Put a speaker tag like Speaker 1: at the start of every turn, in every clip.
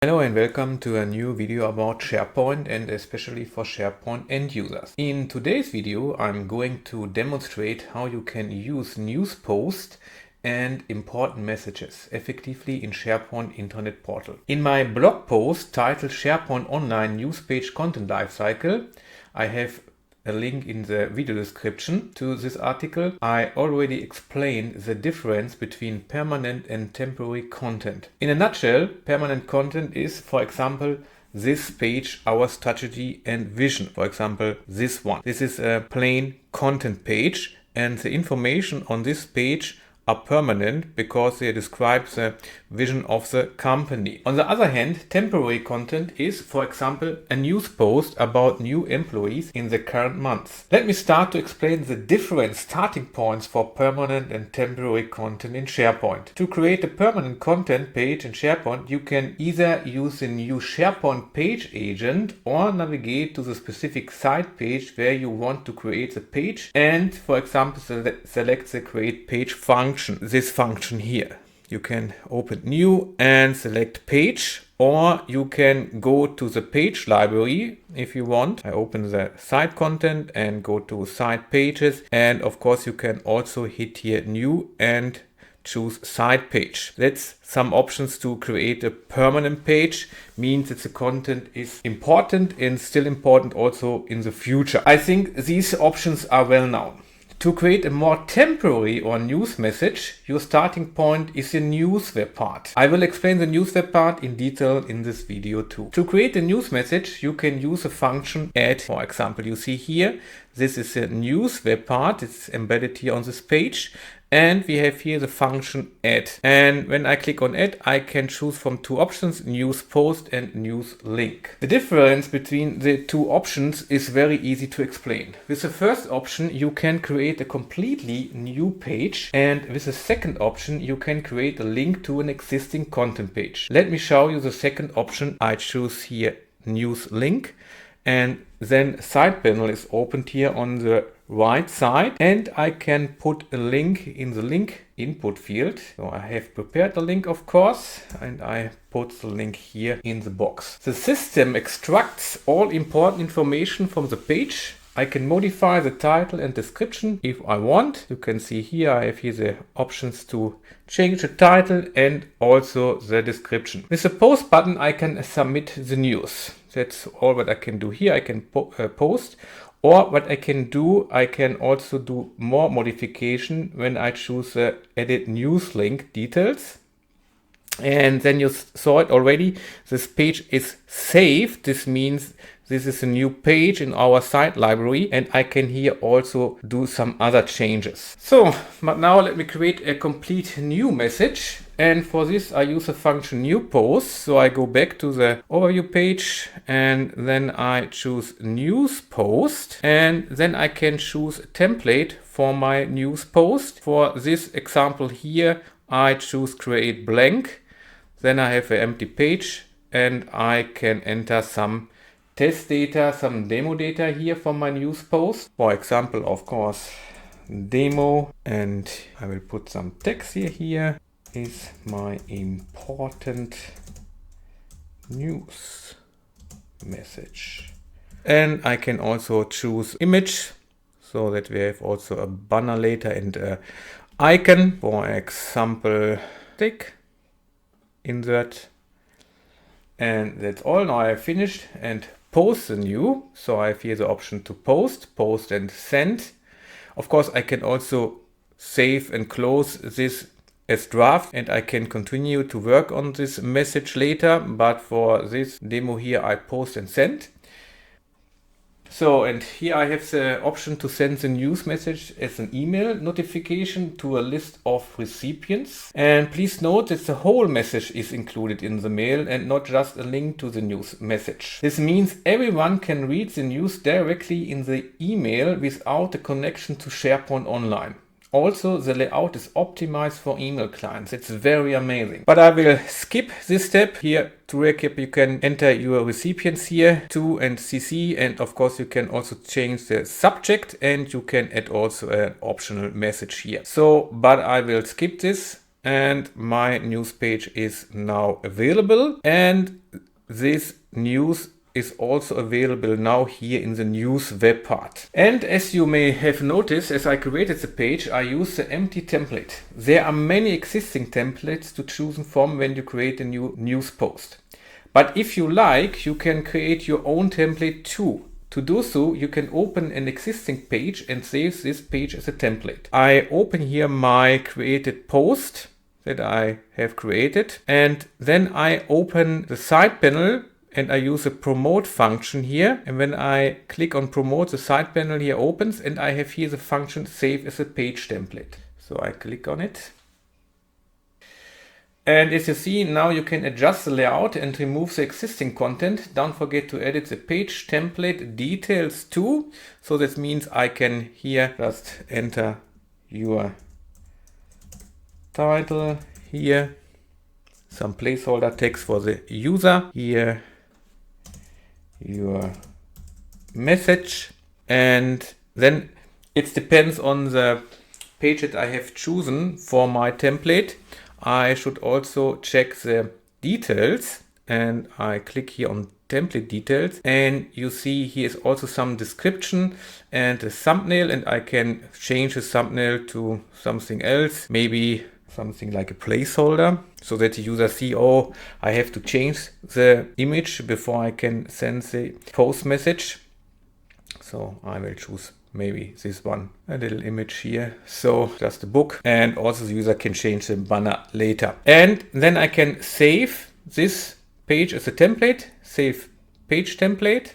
Speaker 1: Hello and welcome to a new video about SharePoint and especially for SharePoint end users. In today's video I'm going to demonstrate how you can use news posts and important messages effectively in SharePoint intranet portal. In my blog post titled SharePoint Online News Page Content Lifecycle, I have a link in the video description to this article. I already explained the difference between permanent and temporary content. In a nutshell, permanent content is, for example, this page, our strategy and vision. For example, this one. This is a plain content page, and the information on this page are permanent because they describe the vision of the company. On the other hand, temporary content is, for example, a news post about new employees in the current month. Let me start to explain the different starting points for permanent and temporary content in SharePoint. To create a permanent content page in SharePoint, you can either use the new SharePoint page agent or navigate to the specific site page where you want to create the page and, for example, select the create page function. This function here. You can open new and select page, or you can go to the page library if you want. I open the site content and go to site pages, and of course you can also hit here new and choose site page. That's some options to create a permanent page. Means that the content is important and still important also in the future. I think these options are well known. To create a more temporary or news message, your starting point is the News-WebPart. I will explain the News-WebPart in detail in this video too. To create a news message, you can use a function add. For example, you see here, this is a News-WebPart. It's embedded here on this page. And we have here the function add. And when I click on add, I can choose from two options, news post and news link. The difference between the two options is very easy to explain. With the first option, you can create a completely new page. And with the second option, you can create a link to an existing content page. Let me show you the second option. I choose here news link. And then side panel is opened here on the right side, and I can put a link in the link input field. So I have prepared the link, of course, and I put the link here in the box. The system extracts all important information from the page. I can modify the title and description if I want. You can see here I have here the options to change the title and also the description. With the post button I can submit the news. That's all what I can do here. I can post, or what I can do, I can also do more modification when I choose the edit news link details. And then you saw it already, this page is saved. This means this is a new page in our site library, and I can here also do some other changes. So, but now let me create a complete new message. And for this I use a function new post. So I go back to the overview page and then I choose news post, and then I can choose a template for my news post. For this example here, I choose create blank. Then I have an empty page and I can enter some test data, some demo data here for my news post. For example, of course, demo, and I will put some text here is my important news message. And I can also choose image so that we have also a banner later and an icon. For example, tick, insert, and that's all. Now I have finished and post the new. So I have here the option to post, post and send. Of course, I can also save and close this as draft, and I can continue to work on this message later, but for this demo here I post and send. So, and here I have the option to send the news message as an email notification to a list of recipients. And please note that the whole message is included in the mail and not just a link to the news message. This means everyone can read the news directly in the email without a connection to SharePoint Online. Also, the layout is optimized for email clients. It's very amazing. But I will skip this step here. To recap, you can enter your recipients here to and CC, and of course you can also change the subject, and you can add also an optional message here. So, but I will skip this and my news page is now available, and this news is also available now here in the News-WebPart. And as you may have noticed, as I created the page, I use the empty template. There are many existing templates to choose from when you create a new news post. But if you like, you can create your own template too. To do so, you can open an existing page and save this page as a template. I open here my created post that I have created, and then I open the side panel and I use the promote function here. And when I click on promote, the side panel here opens, and I have here the function save as a page template. So I click on it. And as you see, now you can adjust the layout and remove the existing content. Don't forget to edit the page template details too. So this means I can here just enter your title here, some placeholder text for the user here, your message, and then it depends on the page that I have chosen for my template. I should also check the details, and I click here on template details, and you see here is also some description and a thumbnail, and I can change the thumbnail to something else, maybe something like a placeholder, so that the user see, oh, I have to change the image before I can send the post message. So I will choose maybe this one, a little image here, so just a book, and also the user can change the banner later. And then I can save this page as a template, save page template,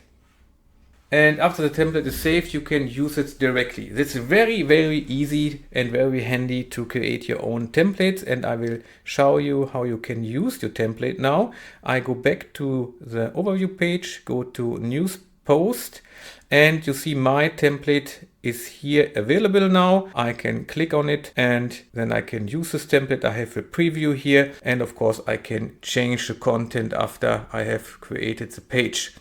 Speaker 1: and after the template is saved, you can use it directly. It's very, very easy and very handy to create your own templates, and I will show you how you can use your template now. I go back to the overview page, go to news post, and you see my template is here available now. I can click on it, and then I can use this template. I have a preview here, and of course I can change the content after I have created the page.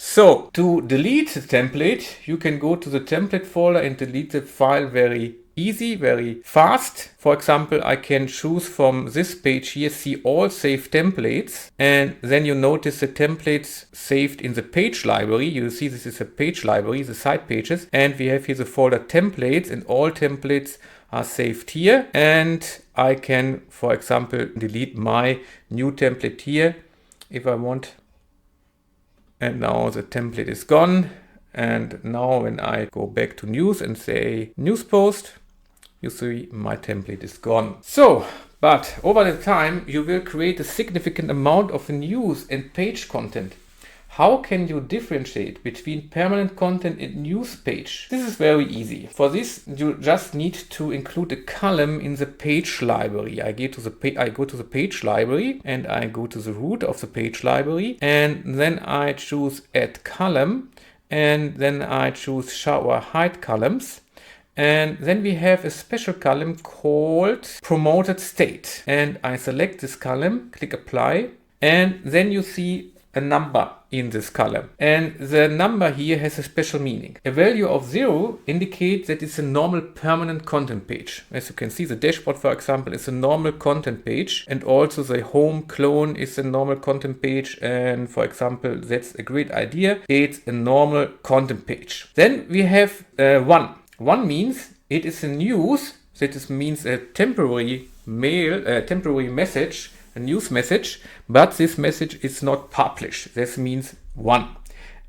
Speaker 1: So to delete the template, you can go to the template folder and delete the file very easy, very fast. For example, I can choose from this page here, see all saved templates, and then you notice the templates saved in the page library. You see this is a page library, the side pages, and we have here the folder templates, and all templates are saved here. And I can, for example, delete my new template here if I want. And now the template is gone. And now when I go back to news and say news post, you see my template is gone. So, but over the time, you will create a significant amount of news and page content. How can you differentiate between permanent content and news page? This is very easy. For this, you just need to include a column in the page library. I go to the page library, and I go to the root of the page library, and then I choose add column, and then I choose show or hide columns. And then we have a special column called promoted state. And I select this column, click apply, and then you see a number in this column. And the number here has a special meaning. A value of 0 indicates that it's a normal permanent content page. As you can see, the dashboard, for example, is a normal content page, and also the home clone is a normal content page. And for example, that's a great idea. It's a normal content page. Then we have 1. 1 means it is a news, that means a temporary message, a news message, but this message is not published. This means 1.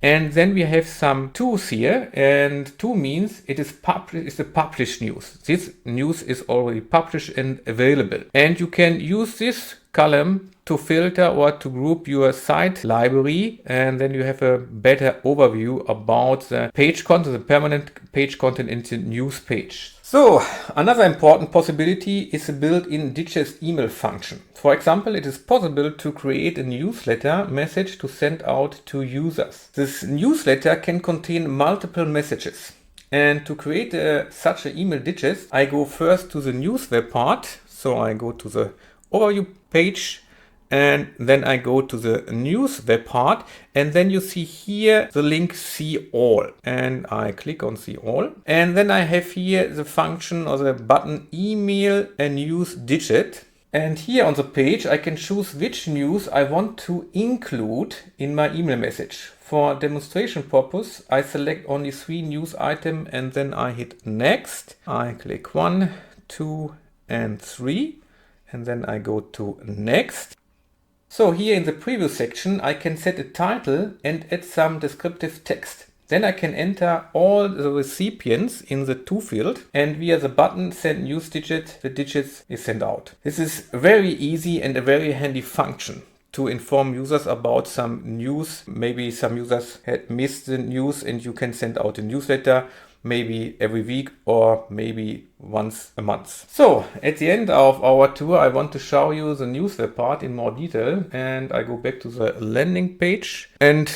Speaker 1: And then we have some 2's here, and 2 means it is published. It's a published news. This news is already published and available. And you can use this column to filter or to group your site library, and then you have a better overview about the page content, the permanent page content in the news page. So another important possibility is a built-in digest email function. For example, it is possible to create a newsletter message to send out to users. This newsletter can contain multiple messages. And to create such an email digest, I go first to the News-WebPart. So I go to the overview page, and then I go to the News-WebPart, and then you see here the link see all, and I click on see all, and then I have here the function or the button email a news digest. And here on the page, I can choose which news I want to include in my email message. For demonstration purpose, I select only 3 news items and then I hit next. I click 1, 2, and 3, and then I go to next. So here in the preview section, I can set a title and add some descriptive text. Then I can enter all the recipients in the to field, and via the button send news digit, the digits is sent out. This is very easy and a very handy function to inform users about some news. Maybe some users had missed the news and you can send out a newsletter maybe every week or maybe once a month. So at the end of our tour, I want to show you the News-WebPart in more detail, and I go back to the landing page. And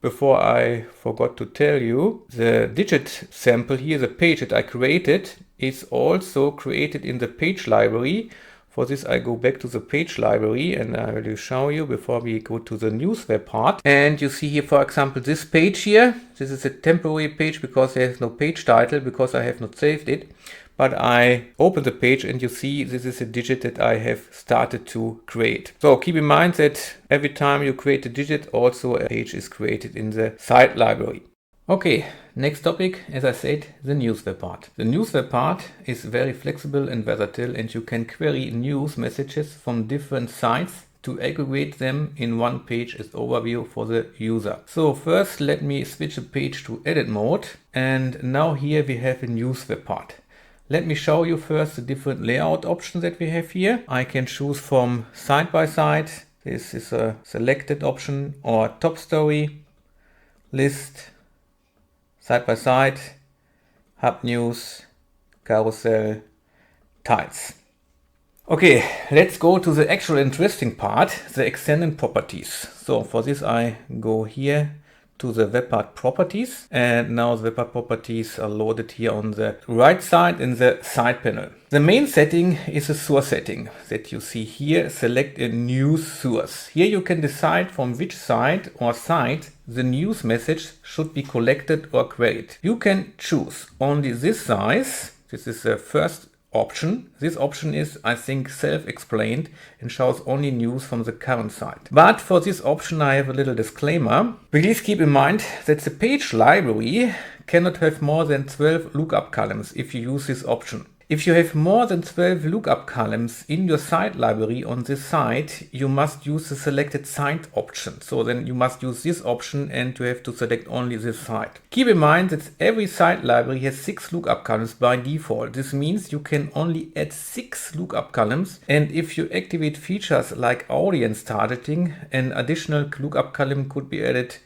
Speaker 1: before I forgot to tell you, the digit sample here, the page that I created, is also created in the page library. For this, I go back to the page library and I will show you before we go to the News-WebPart. And you see here, for example, this page here. This is a temporary page because there is no page title because I have not saved it. But I open the page and you see this is a digit that I have started to create. So keep in mind that every time you create a digit, also a page is created in the site library. Okay, next topic, as I said, the News-WebPart. The News-WebPart is very flexible and versatile, and you can query news messages from different sites to aggregate them in one page as overview for the user. So first let me switch the page to edit mode, and now here we have a News-WebPart. Let me show you first the different layout options that we have here. I can choose from side by side. This is a selected option, or top story, list, side by side, hub news, carousel, tiles. Okay, let's go to the actual interesting part, the extended properties. So for this I go here to the WebPart properties, and now the WebPart properties are loaded here on the right side in the side panel. The main setting is a source setting that you see here. Select a news source. Here you can decide from which site or site the news message should be collected or queried. You can choose only this size. This is the first option. This option is, I think, self-explained and shows only news from the current site. But for this option I have a little disclaimer. Please keep in mind that the page library cannot have more than 12 lookup columns if you use this option. If you have more than 12 lookup columns in your site library on this site, you must use the selected site option. So then you must use this option and you have to select only this site. Keep in mind that every site library has 6 lookup columns by default. This means you can only add 6 lookup columns, and if you activate features like audience targeting, an additional lookup column could be added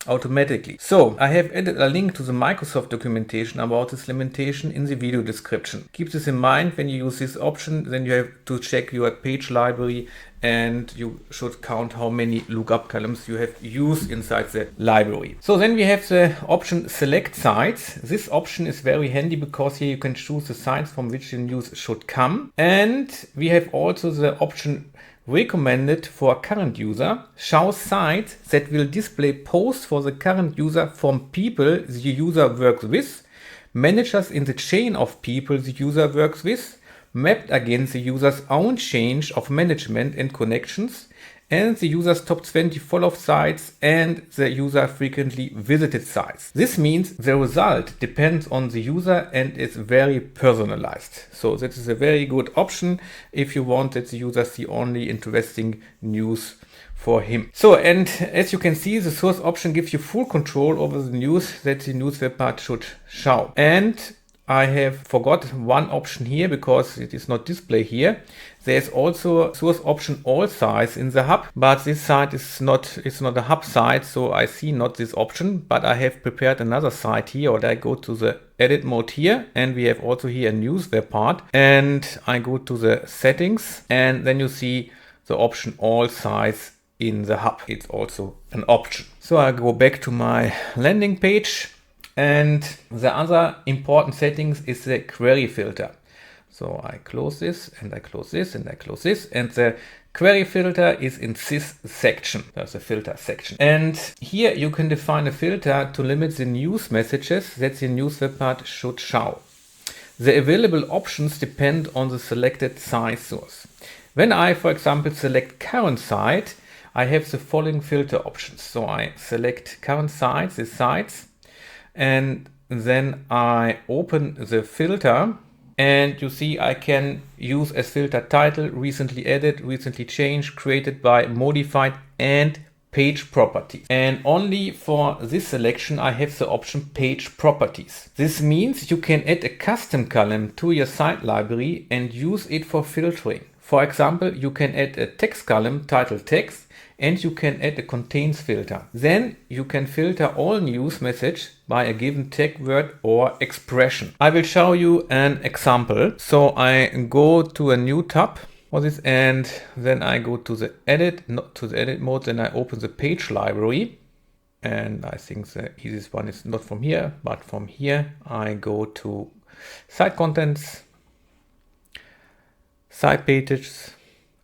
Speaker 1: automatically. So I have added a link to the Microsoft documentation about this limitation in the video description. Keep this in mind when you use this option. Then you have to check your page library and you should count how many lookup columns you have used inside the library. So then we have the option select sites. This option is very handy because here you can choose the sites from which the news should come. And we have also the option recommended for a current user, show sites that will display posts for the current user from people the user works with, managers in the chain of people the user works with, mapped against the user's own chain of management and connections, and the user's top 20 follow sites and the user frequently visited sites. This means the result depends on the user and is very personalized. So that is a very good option if you want that the user see only interesting news for him. So, and as you can see, the source option gives you full control over the news that the News-WebPart should show. And I have forgot one option here because it is not displayed here. There's also source option all size in the hub, but this site is not a hub site, so I see not this option, but I have prepared another site here, or I go to the edit mode here, and we have also here a News-WebPart, and I go to the settings, and then you see the option all size in the hub. It's also an option. So I go back to my landing page. And the other important settings is the query filter. So I close this and I close this and I close this, and the query filter is in this section. There's a filter section. And here you can define a filter to limit the news messages that the News-WebPart should show. The available options depend on the selected size source. When I, for example, select current site, I have the following filter options. So I select current sites, the sites, and then I open the filter, and you see I can use as filter title, recently added, recently changed, created by, modified, and page properties. And only for this selection I have the option page properties. This means you can add a custom column to your site library and use it for filtering. For example, you can add a text column titled text, and you can add a contains filter. Then you can filter all news message by a given tag, word or expression. I will show you an example. So I go to a new tab for this, and then I go to the edit, not to the edit mode, then I open the page library. And I think the easiest one is not from here, but from here. I go to site contents, site pages,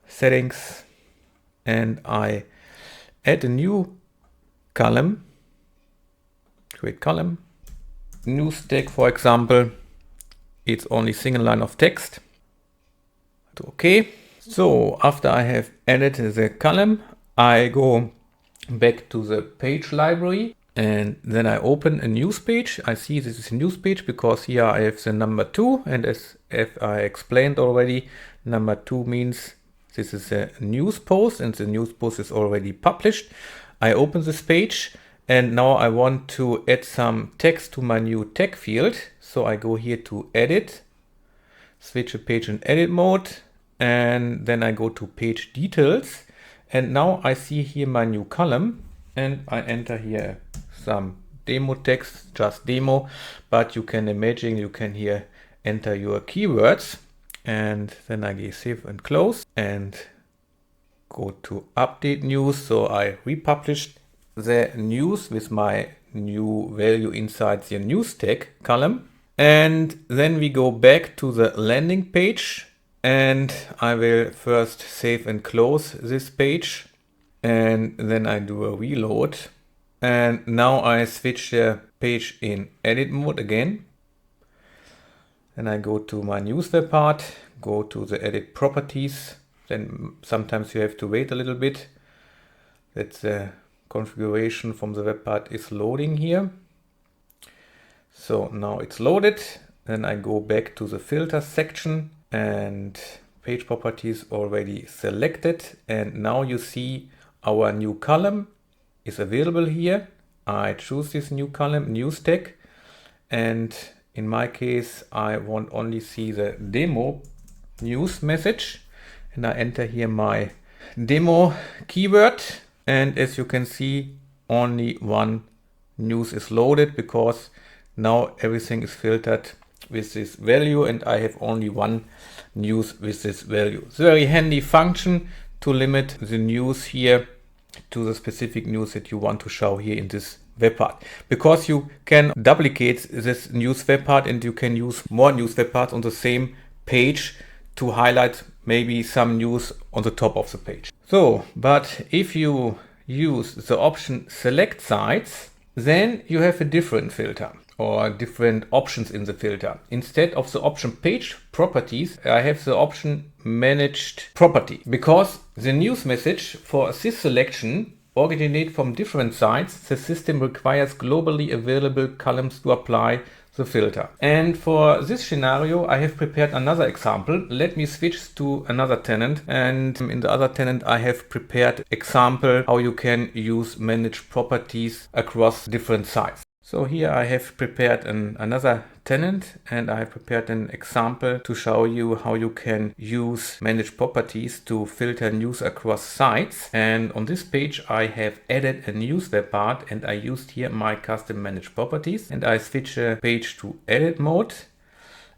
Speaker 1: settings, and I add a new column, create column, news tag, for example, it's only single line of text. Okay, so after I have added the column, I go back to the page library, and then I open a news page. I see this is a news page because here I have the number 2, and as I explained already, number 2 means this is a news post, and the news post is already published. I open this page, and now I want to add some text to my new tag field. So I go here to edit, switch a page in edit mode, and then I go to page details. And now I see here my new column, and I enter here some demo text, just demo, but you can imagine you can here enter your keywords. And then I give save and close and go to update news. So I republished the news with my new value inside the news tag column. And then we go back to the landing page, and I will first save and close this page, and then I do a reload. And now I switch the page in edit mode again. Then I go to my News-WebPart, go to the edit properties. Then sometimes you have to wait a little bit that the configuration from the web part is loading here. So now it's loaded. Then I go back to the filter section, and page properties already selected. And now you see our new column is available here. I choose this new column, news tag, and in my case, I want only see the demo news message, and I enter here my demo keyword. And as you can see, only one news is loaded because now everything is filtered with this value, and I have only one news with this value. It's a very handy function to limit the news here to the specific news that you want to show here in this web part, because you can duplicate this news web part and you can use more news web parts on the same page to highlight maybe some news on the top of the page. So, but if you use the option select sites, then you have a different filter or different options in the filter. Instead of the option page properties, I have the option managed property, because the news message for this selection originate from different sites. The system requires globally available columns to apply the filter. And for this scenario, I have prepared another example. Let me switch to another tenant, and in the other tenant I have prepared example how you can use manage properties across different sites. So here I have prepared another tenant, and I have prepared an example to show you how you can use manage properties to filter news across sites. And on this page I have added a news web part, and I used here my custom manage properties, and I switch a page to edit mode.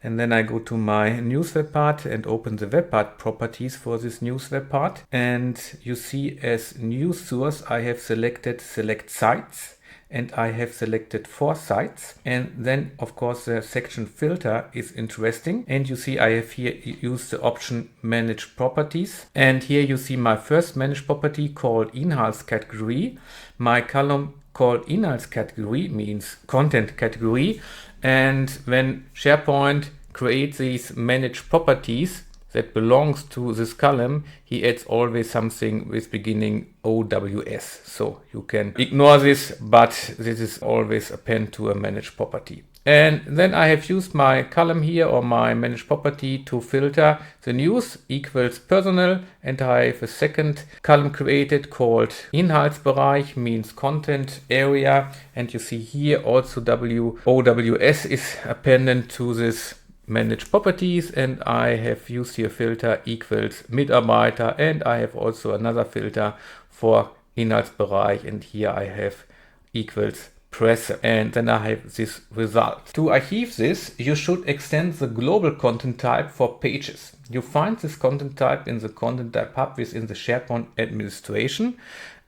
Speaker 1: And then I go to my news web part and open the web part properties for this news web part. And you see as news source I have selected select sites, and I have selected 4 sites. And then of course the section filter is interesting, and you see I have here used the option manage properties, and here you see my first manage property called Inhaltscategory. My column called Inhaltscategory means content category, and when SharePoint creates these manage properties, that belongs to this column, he adds always something with beginning OWS. So you can ignore this, but this is always append to a managed property. And then I have used my column here or my managed property to filter the news equals personal, and I have a second column created called Inhaltsbereich, means content area, and you see here also OWS is appended to this managed properties, and I have used here filter equals Mitarbeiter, and I have also another filter for Inhaltsbereich, and here I have equals Presse, and then I have this result. To achieve this, you should extend the global content type for pages. You find this content type in the content type hub within the SharePoint administration.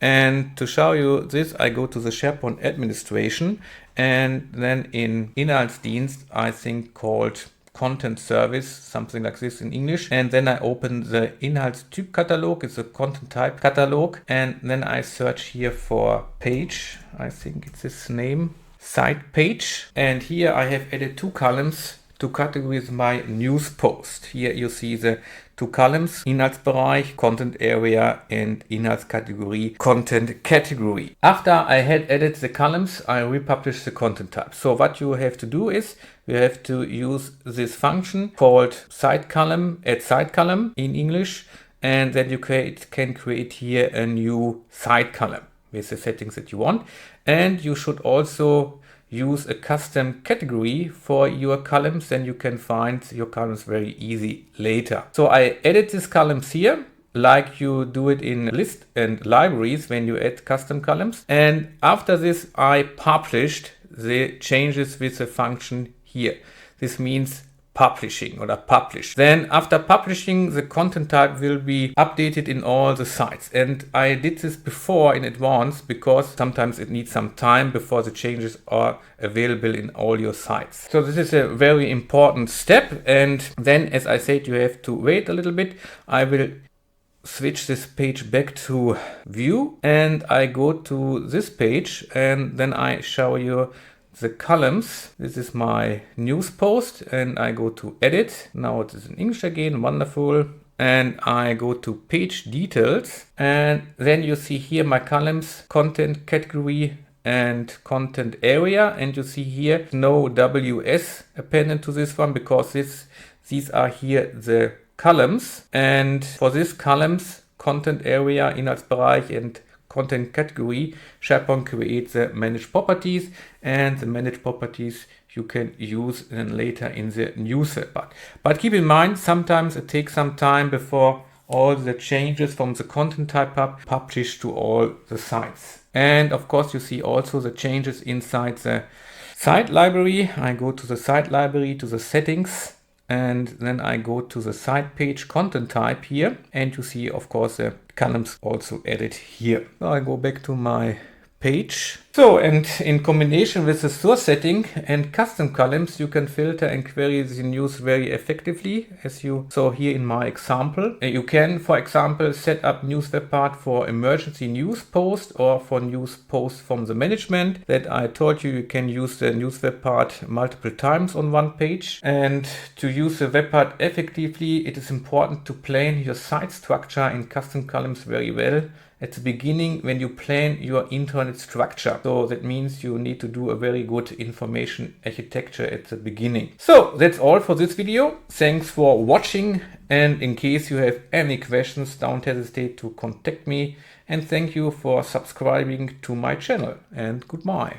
Speaker 1: And to show you this, I go to the SharePoint administration, and then in Inhaltsdienst, I think called content service, something like this in English. And then I open the Inhaltstypkatalog, it's a content type catalog. And then I search here for page, I think it's this name, site page. And here I have added two columns to categorize my news post. Here you see the two columns, Inhaltsbereich, content area, and Inhaltskategorie, content category. After I had added the columns, I republish the content type. So what you have to do is you have to use this function called site column, add site column in English, and then you can create here a new site column with the settings that you want. And you should also use a custom category for your columns, then you can find your columns very easy later. So I added these columns here, like you do it in list and libraries when you add custom columns. And after this, I published the changes with the function here. This means publishing or publish. Then after publishing, the content type will be updated in all the sites. And I did this before in advance because sometimes it needs some time before the changes are available in all your sites. So this is a very important step. And then, as I said, you have to wait a little bit. I will switch this page back to view, and I go to this page, and then I show you the columns. This is my news post, and I go to edit. Now it is in English again, wonderful. And I go to page details, and then you see here my columns, content category and content area. And you see here no WS appended to this one because these are here the columns. And for these columns, content area, Inhaltsbereich and content category, SharePoint creates the managed properties, and the managed properties you can use then later in the News-WebPart. But keep in mind, sometimes it takes some time before all the changes from the content type hub published to all the sites. And of course, you see also the changes inside the site library. I go to the site library, to the settings, and then I go to the site page content type here, and you see of course the columns also added here. Now I go back to my page. So, and in combination with the source setting and custom columns, you can filter and query the news very effectively, as you saw here in my example. You can, for example, set up News-WebPart for emergency news post or for news posts from the management. That I told you, you can use the News-WebPart multiple times on one page. And to use the WebPart effectively, it is important to plan your site structure in custom columns very well at the beginning when you plan your intranet structure. So that means you need to do a very good information architecture at the beginning. So that's all for this video. Thanks for watching, and in case you have any questions, don't hesitate to contact me, and thank you for subscribing to my channel, and goodbye.